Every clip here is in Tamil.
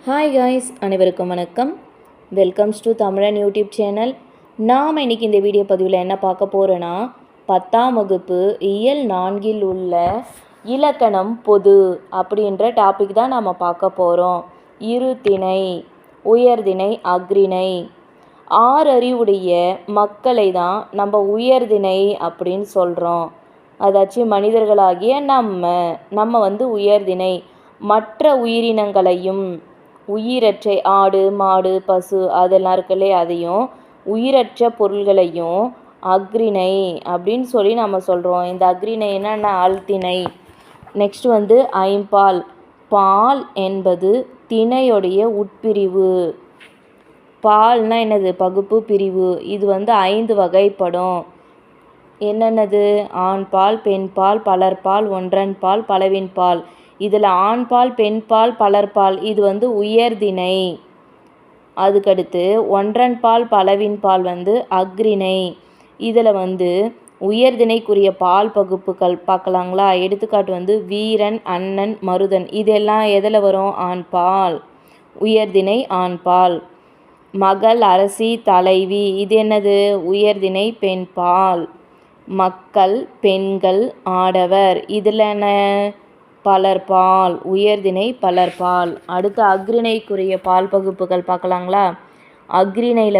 ஹாய் காய்ஸ், அனைவருக்கும் வணக்கம். வெல்கம்ஸ் டு தமிழன் யூடியூப் சேனல். நாம் இன்றைக்கி இந்த வீடியோ பதிவில் என்ன பார்க்க போகிறோன்னா, 10ஆம் வகுப்பு இயல் 4இல் உள்ள இலக்கணம் பொது அப்படின்ற டாபிக் தான் நாம் பார்க்க போகிறோம். இருதிணை, உயர்திணை, அஃறிணை. 6 அறிவுடைய மக்களை தான் நம்ம உயர்திணை அப்படின்னு சொல்கிறோம். அதாச்சும் மனிதர்களாகிய நம்ம உயர்திணை. மற்ற உயிரினங்களையும், உயிரற்ற ஆடு மாடு பசு அதெல்லாம் இருக்குல்லே, அதையும் உயிரற்ற பொருள்களையும் அஃறிணை அப்படின்னு சொல்லி நம்ம சொல்கிறோம். இந்த அஃறிணை என்னென்ன? அல்திணை. நெக்ஸ்ட் ஐம்பால். பால் என்பது திணையுடைய உட்பிரிவு. பால்னா என்னது? பகுப்பு, பிரிவு. இது 5 வகைப்படும். என்னென்னது? ஆண்பால், பெண்பால், பலர்பால், ஒன்றன்பால், பலவின்பால். இதில் ஆண்பால், பெண்பால், பலர்பால் இது உயர்திணை. அதுக்கடுத்து ஒன்றன்பால், பலவின்பால் அஃறிணை. இதில் உயர்திணைக்குரிய பால் பகுப்புகள் பார்க்கலாங்களா? எடுத்துக்காட்டு வீரன், அண்ணன், மருதன். இதெல்லாம் எதில் வரும்? ஆண்பால். உயர்திணை ஆண்பால். மகள், அரசி, தலைவி. இது என்னது? உயர்திணை பெண்பால். மக்கள், பெண்கள், ஆடவர். இதில் என்ன? பலர்பால். உயர்திணை பலர்பால். அடுத்து அஃறிணைக்குரிய பால் பகுப்புகள் பார்க்கலாங்களா? அஃறிணையில்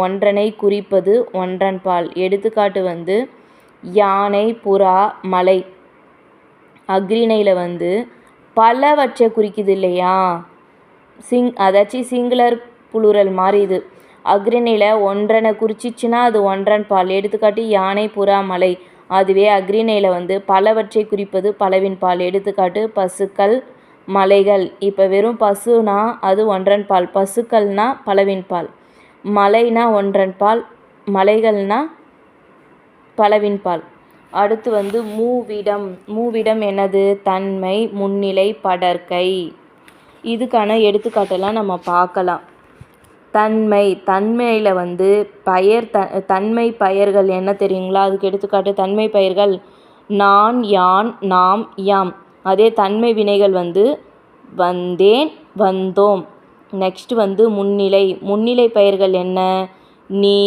ஒன்றனை குறிப்பது ஒன்றன்பால். எடுத்துக்காட்டு யானை, புறா, மலை. அஃறிணையில் பலவற்றை குறிக்குது இல்லையா? அதாச்சும் சிங்குலர் புளூரல் மாதிரி. இது அஃறிணையில் ஒன்றனை குறிச்சிச்சுன்னா அது ஒன்றன்பால். எடுத்துக்காட்டு யானை, புறா, மலை. அதுவே அஃறிணையில் பலவற்றை குறிப்பது பலவின்பால். எடுத்துக்காட்டு பசுக்கள், மலைகள். இப்போ வெறும் பசுனா அது ஒன்றன்பால், பசுக்கள்னா பலவின்பால். மலைனா ஒன்றன்பால், மலைகள்னா பலவின்பால். அடுத்து மூவிடம். மூவிடம் என்னது? தன்மை, முன்னிலை, படர்க்கை. இதுக்கான எடுத்துக்காட்டெல்லாம் நம்ம பார்க்கலாம். தன்மை. தன்மையில் பெயர் தன்மை பெயர்கள் என்ன தெரியுங்களா? அதுக்கு எடுத்துக்காட்டு தன்மை பெயர்கள் நான், யான், நாம், யாம். அதே தன்மை வினைகள் வந்தேன், வந்தோம். நெக்ஸ்ட் முன்னிலை. முன்னிலை பெயர்கள் என்ன? நீ,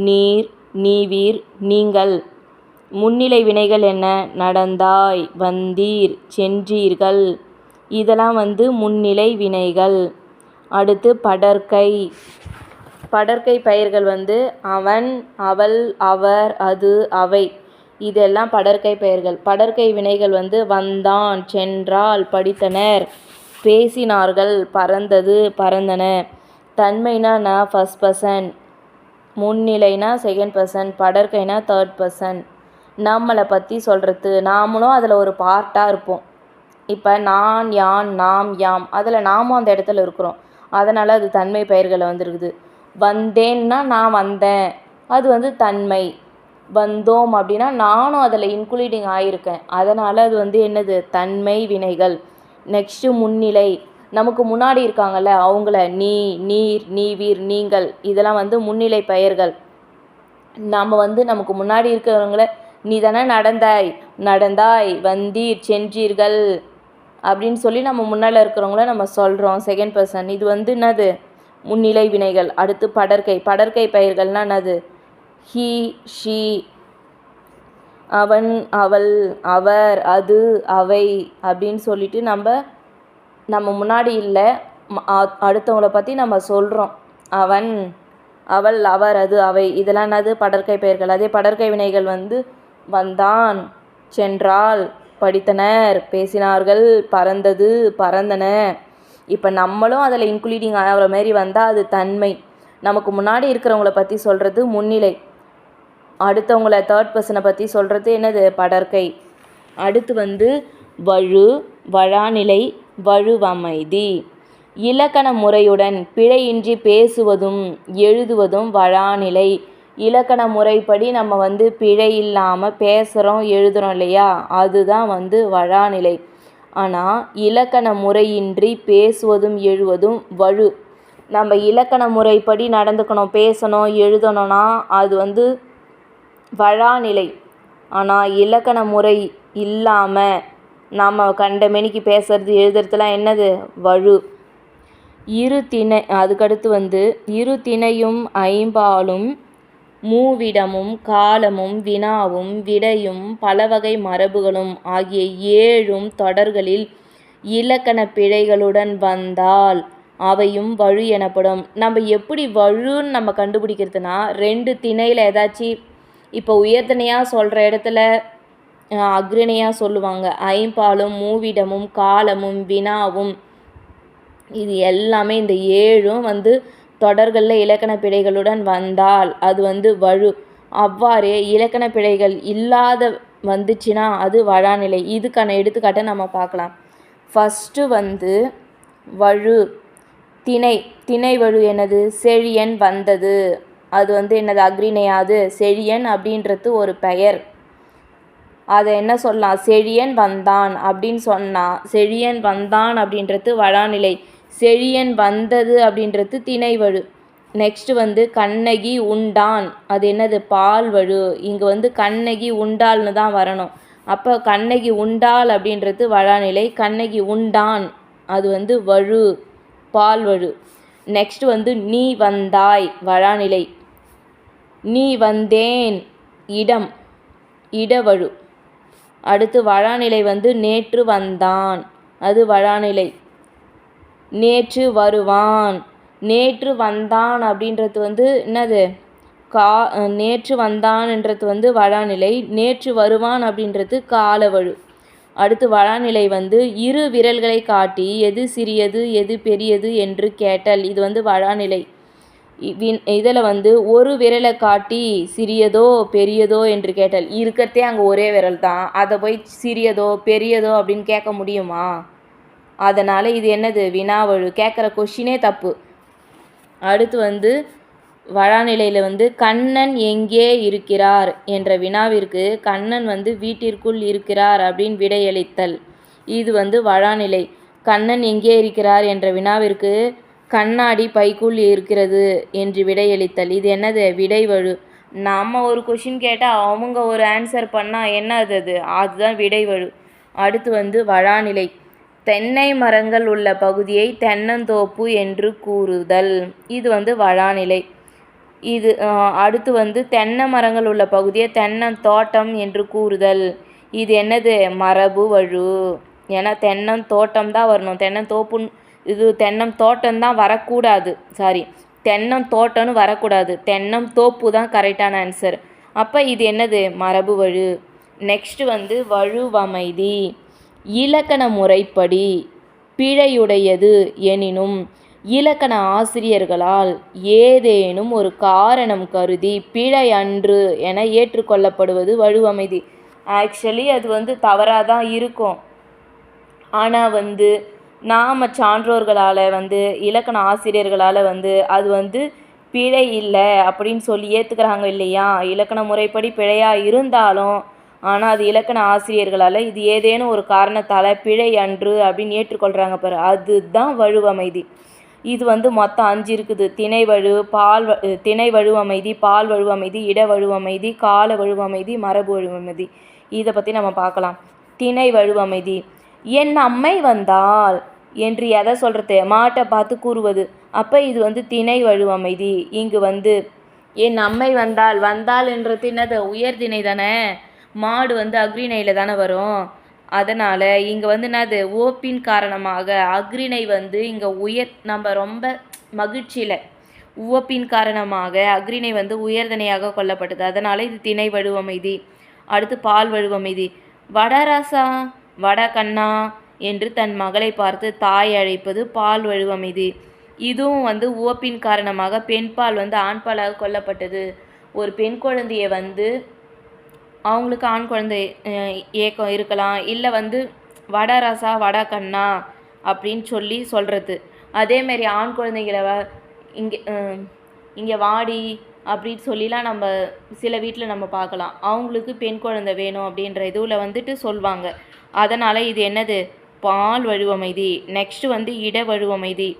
நீர், நீவீர், நீங்கள். முன்னிலை வினைகள் என்ன? நடந்தாய், வந்தீர், சென்றீர்கள். இதெல்லாம் முன்னிலை வினைகள். அடுத்து படர்க்கை. படர்க்கை பெயர்கள் அவன், அவள், அவர், அது, அவை. இதெல்லாம் படர்க்கை பெயர்கள். படர்க்கை வினைகள் வந்தான், சென்றால், படித்தனர், பேசினார்கள், பறந்தது, பறந்தன. தன்மைனா ஃபர்ஸ்ட் பர்சன், முன்னிலைனா செகண்ட் பர்சன், படர்க்கைனா தேர்ட் பர்சன். நம்மளை பற்றி சொல்கிறது, நாமளும் அதில் ஒரு பார்ட்டாக இருப்போம். இப்போ நான், யான், நாம், யாம். அதில் நாமும் அந்த இடத்துல இருக்கிறோம். அதனால் அது தன்மை பெயர்களை இருக்குது. வந்தேன்னா நான் வந்தேன், அது தன்மை. வந்தோம் அப்படின்னா நானும் அதில் இன்க்ளூடிங் ஆகியிருக்கேன். அதனால் அது என்னது? தன்மை வினைகள். நெக்ஸ்ட்டு முன்னிலை. நமக்கு முன்னாடி இருக்காங்கள்ல அவங்கள நீ, நீர், நீவீர், நீங்கள். இதெல்லாம் முன்னிலை பெயர்கள். நாம் நமக்கு முன்னாடி இருக்கிறவங்கள நீ தானே நடந்தாய், நடந்தாய், வந்தீர், சென்றீர்கள் அப்படின்னு சொல்லி நம்ம முன்னால் இருக்கிறவங்கள நம்ம சொல்கிறோம், செகண்ட் பர்சன். இது என்னது? முன்னிலை வினைகள். அடுத்து படர்க்கை. படர்க்கை பெயர்கள்னால் என்னது? ஹீ, ஷீ, அவன், அவள், அவர், அது, அவை அப்படின்னு சொல்லிட்டு நம்ம முன்னாடி இல்லை, அடுத்தவங்கள பற்றி நம்ம சொல்கிறோம். அவன், அவள், அவர், அது, அவை. இதெல்லாம் என்னது? படர்க்கை பெயர்கள். அதே படர்க்கை வினைகள் வந்தான், சென்றால், படித்தனர், பேசினார்கள், பறந்தது, பறந்தன. இப்போ நம்மளும் அதில் இன்க்ளூடிங் ஆகிற மாதிரி வந்தால் அது தன்மை. நமக்கு முன்னாடி இருக்கிறவங்கள பற்றி சொல்கிறது முன்னிலை. அடுத்தவங்கள தேர்ட் பர்சனை பற்றி சொல்கிறது என்னது? படர்க்கை. அடுத்து வழு, வழாநிலை, வழுவமைதி. இலக்கண முறையுடன் பிழையின்றி பேசுவதும் எழுதுவதும் வழாநிலை. இலக்கண முறைப்படி நம்ம பிழை இல்லாமல் பேசுகிறோம், எழுதுகிறோம் இல்லையா? அதுதான் வழாநிலை. ஆனால் இலக்கண முறையின்றி பேசுவதும் எழுதுவதும் வழு. நம்ம இலக்கண முறைப்படி நடந்துக்கணும், பேசணும், எழுதணும்னா அது வழாநிலை. ஆனால் இலக்கண முறை இல்லாமல் நாம் கண்டமேனிக்கு பேசுகிறது எழுதுறதுலாம் என்னது? வழு. இரு திணை அதுக்கடுத்து வந்து இரு திணையும் ஐம்பாலும் மூவிடமும் காலமும் வினாவும் விடையும் பலவகை மரபுகளும் ஆகிய 7 தொடர்களில் இலக்கண பிழைகளுடன் வந்தால் அவையும் வழு எனப்படும். நம்ம எப்படி வழுன்னு நம்ம கண்டுபிடிக்கிறதுனா 2 திணையில் ஏதாச்சும் இப்போ உயர்திணையாக சொல்கிற இடத்துல அக்ரிணையாக சொல்லுவாங்க. ஐம்பாலும் மூவிடமும் காலமும் வினாவும் இது எல்லாமே இந்த 7ம் வந்து தொடர்களில் இலக்கண பிழைகளுடன் வந்தால் அது வந்து வழு. அவ்வாறே இலக்கண பிழைகள் இல்லாத வந்துச்சுன்னா அது வழாநிலை. இதுக்கான எடுத்துக்காட்டை நம்ம பார்க்கலாம். ஃபஸ்ட்டு வந்து வழு திணை வழு என்னது? செழியன் வந்தது. அது வந்து என்னது? அக்ரிணையாது. செழியன் அப்படின்றது ஒரு பெயர். அதை என்ன சொல்லலாம்? செழியன் வந்தான் அப்படின்னு சொன்னால் செழியன் வந்தான் அப்படின்றது வழாநிலை. செழியன் வந்தது அப்படின்றது திணைவழு. நெக்ஸ்ட்டு வந்து கண்ணகி உண்டான், அது என்னது? பால்வழு. இங்கே வந்து கண்ணகி உண்டால்னு தான் வரணும். அப்போ கண்ணகி உண்டாள் அப்படின்றது வழாநிலை. கண்ணகி உண்டான் அது வந்து வழு, பால்வழு. நெக்ஸ்ட்டு வந்து நீ வந்தாய் வழாநிலை. நீ வந்தேன் இடவழு. அடுத்து வழாநிலை வந்து நேற்று வந்தான், அது வழாநிலை. நேற்று வருவான். நேற்று வந்தான் அப்படின்றது வந்து என்னது? நேற்று வந்தான்ன்றது வந்து வழாநிலை. நேற்று வருவான் அப்படின்றது காலவழு. அடுத்து வழாநிலை வந்து இரு விரல்களை காட்டி எது சிறியது எது பெரியது என்று கேட்டல், இது வந்து வழாநிலை. இதில் வந்து ஒரு விரலை காட்டி சிறியதோ பெரியதோ என்று கேட்டல், இருக்கிறதே அங்கே ஒரே விரல் தான், அதை போய் சிறியதோ பெரியதோ அப்படின்னு கேட்க முடியுமா? அதனால் இது என்னது? வினாவழு. கேட்குற கொஷினே தப்பு. அடுத்து வந்து வழாநிலையில் வந்து கண்ணன் எங்கே இருக்கிறார் என்ற வினாவிற்கு கண்ணன் வந்து வீட்டிற்குள் இருக்கிறார் அப்படின்னு விடையளித்தல், இது வந்து வழாநிலை. கண்ணன் எங்கே இருக்கிறார் என்ற வினாவிற்கு கண்ணாடி பைக்குள் இருக்கிறது என்று விடையளித்தல், இது என்னது? விடைவழு. நம்ம ஒரு கொஷின் கேட்டால் அவங்க ஒரு ஆன்சர் பண்ணால் என்ன அது? அதுதான் விடைவழு. அடுத்து வந்து வழாநிலை. தென்னை மரங்கள் உள்ள பகுதியை தென்னந்தோப்பு என்று கூறுதல், இது வந்து வழாநிலை. இது அடுத்து வந்து தென்னை மரங்கள் உள்ள பகுதியை தென்னந்தோட்டம் என்று கூறுதல், இது என்னது? மரபு வழு. ஏன்னா தென்னந்தோட்டம் தான் வரணும், தென்னந்தோப்புன்னு இது தென்னந்தோட்டம் தான் வரக்கூடாது. தென்னந்தோட்டம்னு வரக்கூடாது, தென்னந்தோப்பு தான் கரெக்டான ஆன்சர். அப்போ இது என்னது? மரபு வழு. நெக்ஸ்ட்டு வந்து வழுவமைதி. இலக்கண முறைப்படி பிழையுடையது எனினும் இலக்கண ஆசிரியர்களால் ஏதேனும் ஒரு காரணம் கருதி பிழை அன்று என ஏற்றுக்கொள்ளப்படுவது வழுவமைதி. ஆக்சுவலி அது வந்து தவறாக தான் இருக்கும். ஆனால் வந்து நாம் சான்றோர்களால் வந்து இலக்கண ஆசிரியர்களால் வந்து அது வந்து பிழை இல்லை அப்படின்னு சொல்லி ஏற்றுக்கிறாங்க இல்லையா? இலக்கண முறைப்படி பிழையாக இருந்தாலும் ஆனால் அது இலக்கண ஆசிரியர்களால் இது ஏதேனும் ஒரு காரணத்தால் பிழை அன்று அப்படின்னு ஏற்றுக்கொள்கிறாங்க பாரு, அதுதான் வழுவமைதி. இது வந்து மொத்தம் 5 இருக்குது. திணை வழுவமைதி, பால் வழுவமைதி, இட வழுவமைதி, கால வழுவமைதி, மரபு வழுவமைதி. இதை பற்றி நம்ம பார்க்கலாம். திணை வழுவமைதி. என் அம்மை வந்தால் என்று எதை சொல்கிறது? மாட்டை பார்த்து கூறுவது. அப்போ இது வந்து திணை வழுவமைதி. இங்கு வந்து என் அம்மை வந்தால் என்றது என்னது? உயர்திணை தானே. மாடு வந்து அக்ரிணையில் தானே வரும். அதனால் இங்கே வந்து என்னது? ஓப்பின் காரணமாக அக்ரிணை வந்து இங்கே நம்ம ரொம்ப மகிழ்ச்சியில் உவப்பின் காரணமாக அக்ரிணை வந்து உயர்திணையாக கொல்லப்பட்டது. அதனால் இது திணை வழுவமைதி. அடுத்து பால் வழுவமைதி. வடராசா வட கண்ணா என்று தன் மகளை பார்த்து தாய் அழைப்பது பால் வழுவமைதி. இதுவும் வந்து உவப்பின் காரணமாக பெண்பால் வந்து ஆண்பாலாக கொல்லப்பட்டது. ஒரு பெண் குழந்தையை வந்து அவங்களுக்கு ஆண் குழந்தை ஏக்கம் இருக்கலாம், இல்லை வந்து வடராசா வட கண்ணா அப்படின்னு சொல்லி சொல்கிறது. அதேமாரி ஆண் குழந்தைகளை இங்கே வாடி அப்படின்னு சொல்லிலாம் நம்ம சில வீட்டில் நம்ம பார்க்கலாம். அவங்களுக்கு பெண் குழந்தை வேணும் அப்படின்ற இதுவில் வந்துட்டு சொல்லுவாங்க. அதனால் இது என்னது? பால் வழுவமைதி. நெக்ஸ்ட்டு வந்து இட வழுவமைதி.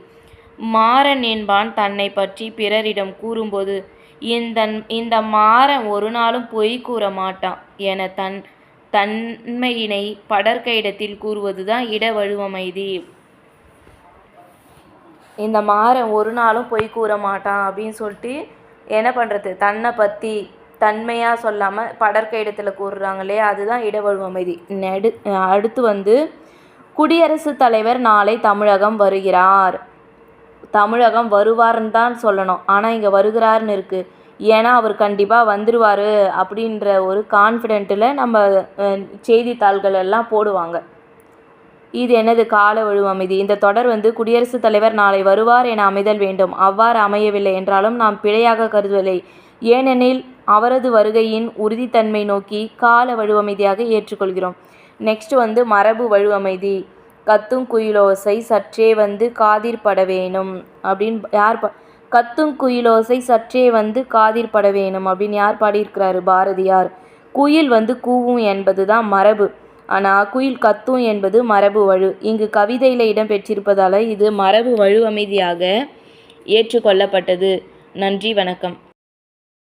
மாறன் என்பான் தன்னை பற்றி பிறரிடம் கூறும்போது இந்த மாறன் ஒரு நாளும் பொய் கூற மாட்டான் என தன்மையினை படர்க்க இடத்தில் கூறுவது தான் இட வழுவமைதி. இந்த மாறன் ஒரு நாளும் பொய் கூற மாட்டான் அப்படின்னு சொல்லிட்டு என்ன பண்ணுறது, தன்னை பற்றி தன்மையாக சொல்லாமல் படர்க்க இடத்துல கூறுறாங்களே, அதுதான் இடவழுவு அமைதி. அடுத்து குடியரசுத் தலைவர் நாளை தமிழகம் வருகிறார். தமிழகம் வருவார்னு தான் சொல்லணும், ஆனால் இங்கே வருகிறார்னு இருக்குது. ஏன்னா அவர் கண்டிப்பாக வந்துடுவார் அப்படின்ற ஒரு கான்ஃபிடென்ட்டில் நம்ம செய்தித்தாள்கள் எல்லாம் போடுவாங்க. இது என்னது, கால வழுவு அமைதி. இந்த தொடர் குடியரசுத் தலைவர் நாளை வருவார் என அமைதல் வேண்டும். அவ்வாறு அமையவில்லை என்றாலும் நாம் பிழையாக கருதுவதில்லை. ஏனெனில் அவரது வருகையின் உறுதித்தன்மை நோக்கி கால வழுவமைதியாக ஏற்றுக்கொள்கிறோம். நெக்ஸ்ட் மரபு வழுவமைதி. கத்துங் குயிலோசை சற்றே காதிற்பட வேணும் அப்படின்னு யார் கத்துங் குயிலோசை சற்றே காதிற்பட வேணும் அப்படின்னு யார் பாடியிருக்கிறாரு, பாரதியார். குயில் கூவும் என்பது தான் மரபு, ஆனால் குயில் கத்தும் என்பது மரபு வழு. இங்கு கவிதையில் இடம்பெற்றிருப்பதால் இது மரபு வழுவமைதியாக ஏற்றுக்கொள்ளப்பட்டது. நன்றி, வணக்கம்.